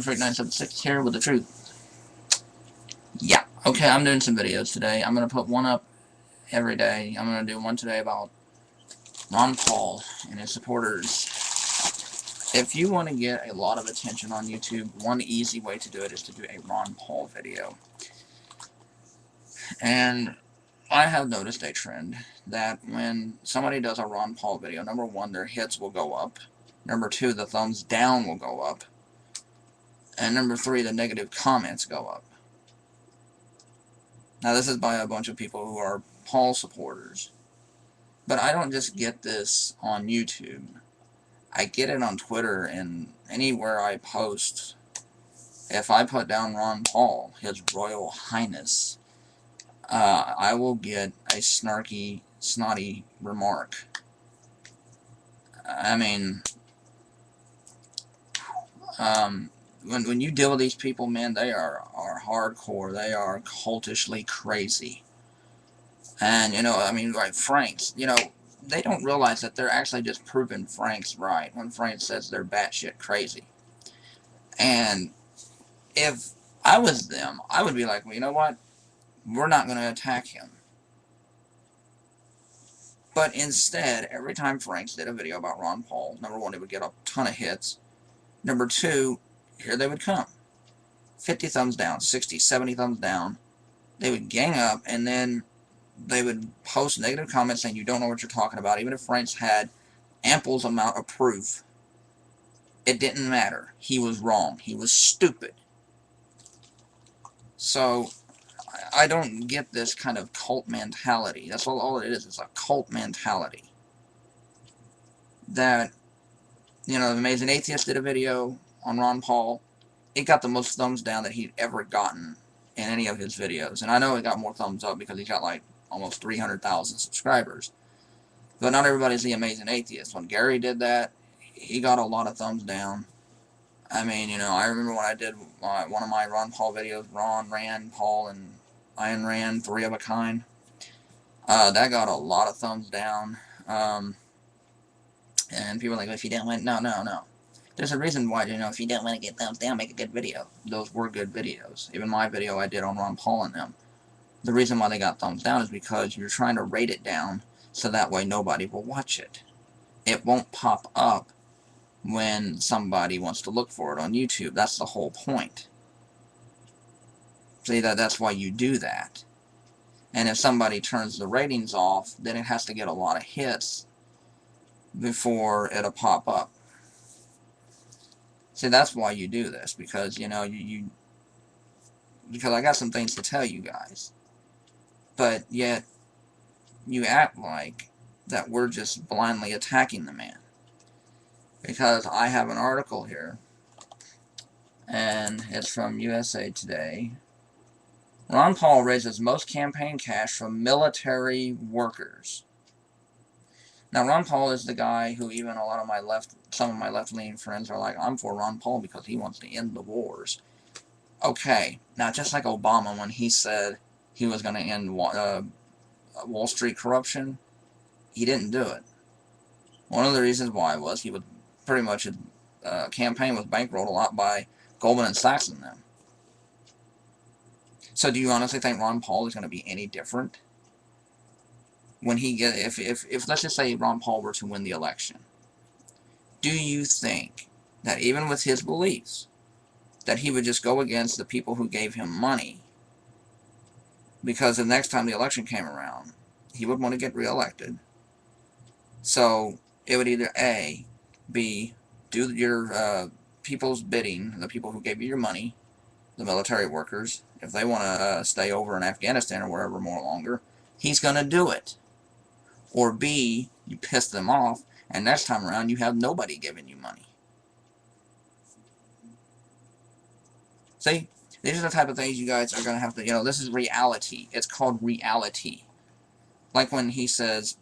Freak976 here with the truth. Yeah, okay, I'm doing some videos today. I'm going to put one up every day. I'm going to do one today about Ron Paul and his supporters. If you want to get a lot of attention on YouTube, one easy way to do it is to do a Ron Paul video. And I have noticed a trend that when somebody does a Ron Paul video, number one, their hits will go up. Number two, the thumbs down will go up. And number three, the negative comments go up. Now, this is by a bunch of people who are Paul supporters. But I don't just get this on YouTube. I get it on Twitter and anywhere I post. If I put down Ron Paul, His Royal Highness, I will get a snarky, snotty remark. I mean, when you deal with these people, man, they are hardcore. They are cultishly crazy. And, you know, I mean, like Frank's, you know, they don't realize that they're actually just proving Frank's right when Frank says they're batshit crazy. And if I was them, I would be like, well, you know what? We're not going to attack him. But instead, every time Franks did a video about Ron Paul, number one, it would get a ton of hits. Number two, here they would come. 50 thumbs down, 60, 70 thumbs down. They would gang up, and then they would post negative comments saying you don't know what you're talking about. Even if Franks had ample amount of proof, it didn't matter. He was wrong. He was stupid. So I don't get this kind of cult mentality. That's all it is. It's a cult mentality. That, you know, the Amazing Atheist did a video on Ron Paul. It got the most thumbs down that he'd ever gotten in any of his videos. And I know it got more thumbs up because he's got like almost 300,000 subscribers. But not everybody's the Amazing Atheist. When Gary did that, he got a lot of thumbs down. I mean, you know, I remember when I did one of my Ron Paul videos, Ron, Rand, Paul, and Ayn Rand, Three of a Kind. That got a lot of thumbs down. And people are like, if you didn't want, no. There's a reason why, you know, if you didn't want to get thumbs down, make a good video. Those were good videos. Even my video I did on Ron Paul and them. The reason why they got thumbs down is because you're trying to rate it down so that way nobody will watch it. It won't pop up when somebody wants to look for it on YouTube. That's the whole point. See, that's why you do that. And if somebody turns the ratings off, then it has to get a lot of hits before it'll pop up. See, that's why you do this, because, you know, because I got some things to tell you guys. But yet, you act like that we're just blindly attacking the man. Because I have an article here, and it's from USA Today. Ron Paul raises most campaign cash from military workers. Now, Ron Paul is the guy who even a lot of some of my left-leaning friends are like, I'm for Ron Paul because he wants to end the wars. Okay, now just like Obama when he said he was going to end Wall Street corruption, he didn't do it. One of the reasons why was he was pretty much a campaign was bankrolled a lot by Goldman and Sachs and them. So do you honestly think Ron Paul is going to be any different? When he if let's just say Ron Paul were to win the election, do you think that even with his beliefs, that he would just go against the people who gave him money? Because the next time the election came around, he would want to get reelected. So it would either A, B, do your people's bidding, the people who gave you your money, the military workers. If they want to stay over in Afghanistan or wherever more longer, he's going to do it. Or B, you piss them off, and next time around you have nobody giving you money. See, these are the type of things you guys are going to have to, you know, this is reality. It's called reality. Like when he says,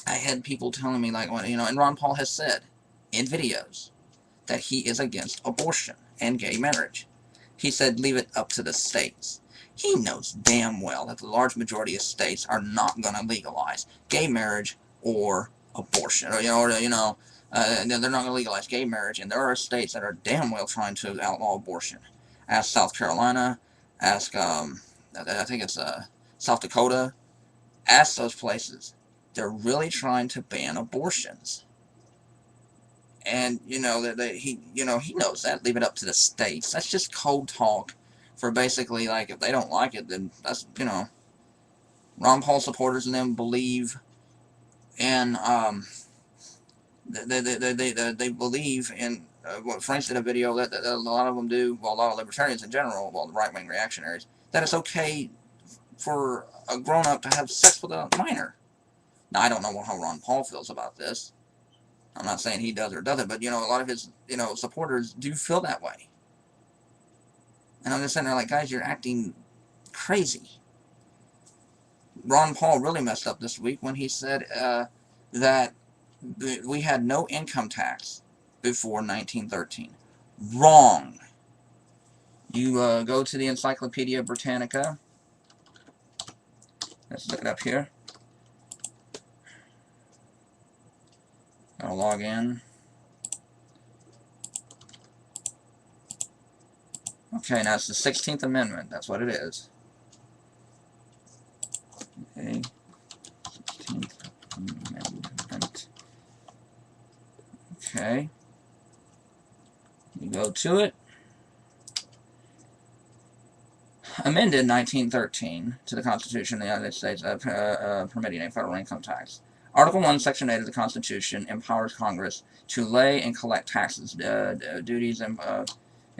I had people telling me, like, you know, and Ron Paul has said in videos that he is against abortion and gay marriage. He said, leave it up to the states. He knows damn well that the large majority of states are not going to legalize gay marriage or abortion, or they're not going to legalize gay marriage, and there are states that are damn well trying to outlaw abortion. Ask South Carolina, ask, I think it's South Dakota, ask those places. They're really trying to ban abortions. And, you know, he knows that. Leave it up to the states. That's just cold talk for basically, like, if they don't like it, then that's, you know, Ron Paul supporters and them believe in, they believe in what Frank did a video that a lot of them do, well, a lot of libertarians in general, well, the right-wing reactionaries, that it's okay for a grown-up to have sex with a minor. Now, I don't know how Ron Paul feels about this. I'm not saying he does or doesn't, but, you know, a lot of his, you know, supporters do feel that way. And I'm just sitting there like, guys, you're acting crazy. Ron Paul really messed up this week when he said that we had no income tax before 1913. Wrong. You go to the Encyclopedia Britannica. Let's look it up here. I'll log in. Okay, now it's the 16th Amendment. That's what it is. Okay. 16th Amendment. Okay. You go to it. Amended in 1913 to the Constitution of the United States permitting a federal income tax. Article 1, Section 8 of the Constitution empowers Congress to lay and collect taxes, duties,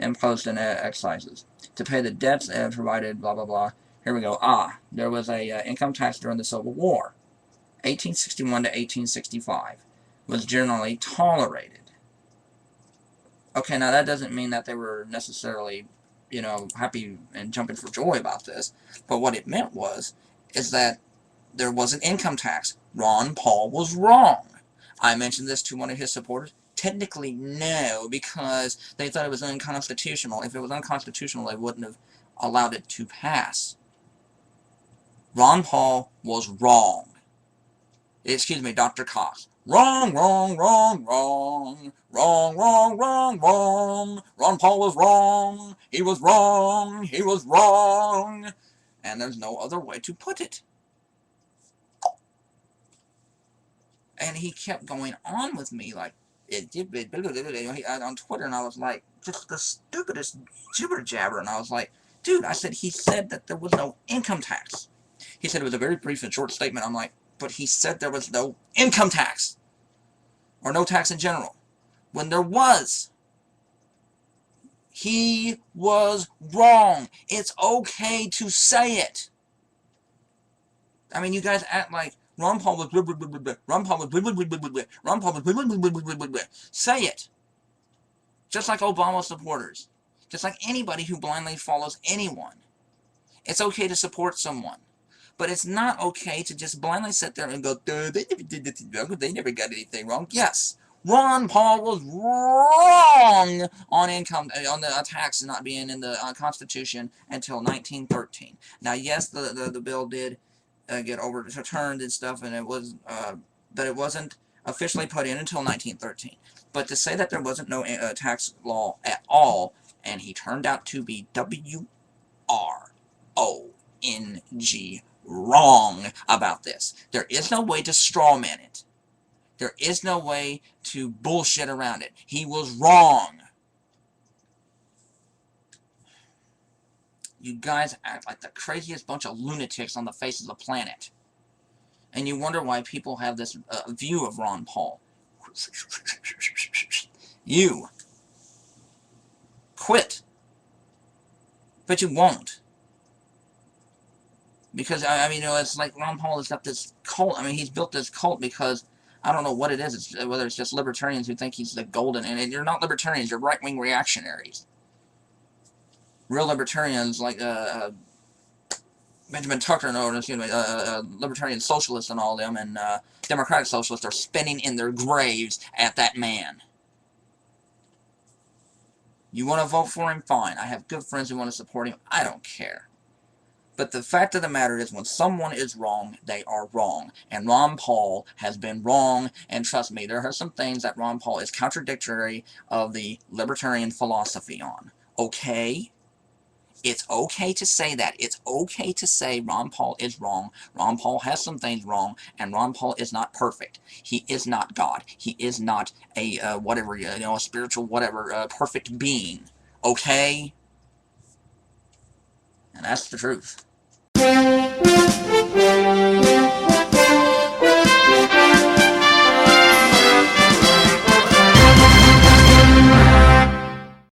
imposed and excises, to pay the debts provided, blah, blah, blah. Here we go. There was a income tax during the Civil War. 1861 to 1865 was generally tolerated. Okay, now that doesn't mean that they were necessarily, you know, happy and jumping for joy about this, but what it meant is that there was an income tax. Ron Paul was wrong. I mentioned this to one of his supporters. Technically, no, because they thought it was unconstitutional. If it was unconstitutional, they wouldn't have allowed it to pass. Ron Paul was wrong. Excuse me, Dr. Cox. Wrong, wrong, wrong, wrong. Wrong, wrong, wrong, wrong. Ron Paul was wrong. He was wrong. He was wrong. And there's no other way to put it. And he kept going on with me like, on Twitter, and I was like, just the stupidest jibber jabber. And I was like, dude, I said, he said that there was no income tax. He said it was a very brief and short statement. I'm like, but he said there was no income tax. Or no tax in general. When there was. He was wrong. It's okay to say it. I mean, you guys act like Ron Paul was Ron Paul was Ron Paul was say it. Just like Obama supporters. Just like anybody who blindly follows anyone. It's okay to support someone. But it's not okay to just blindly sit there and go, they never did anything wrong. They never got anything wrong. Yes, Ron Paul was wrong on income, on the tax not being in the Constitution until 1913. Now, yes, the bill did get overturned and stuff, and it was, but it wasn't officially put in until 1913. But to say that there wasn't no tax law at all, and he turned out to be WRONG. Wrong about this. There is no way to strawman it. There is no way to bullshit around it. He was wrong. You guys act like the craziest bunch of lunatics on the face of the planet. And you wonder why people have this view of Ron Paul. You quit. But you won't. Because, I mean, you know, it's like Ron Paul has got this cult. I mean, he's built this cult because, I don't know what it is. It's, whether it's just libertarians who think he's the golden. And you're not libertarians. You're right-wing reactionaries. Real libertarians like Benjamin Tucker, no, excuse me, libertarian socialists and all them, and democratic socialists are spinning in their graves at that man. You want to vote for him? Fine. I have good friends who want to support him. I don't care. But the fact of the matter is, when someone is wrong, they are wrong. And Ron Paul has been wrong, and trust me, there are some things that Ron Paul is contradictory of the libertarian philosophy on. Okay? It's okay to say that. It's okay to say Ron Paul is wrong. Ron Paul has some things wrong, and Ron Paul is not perfect. He is not God. He is not a whatever, a spiritual whatever, perfect being. Okay? And that's the truth.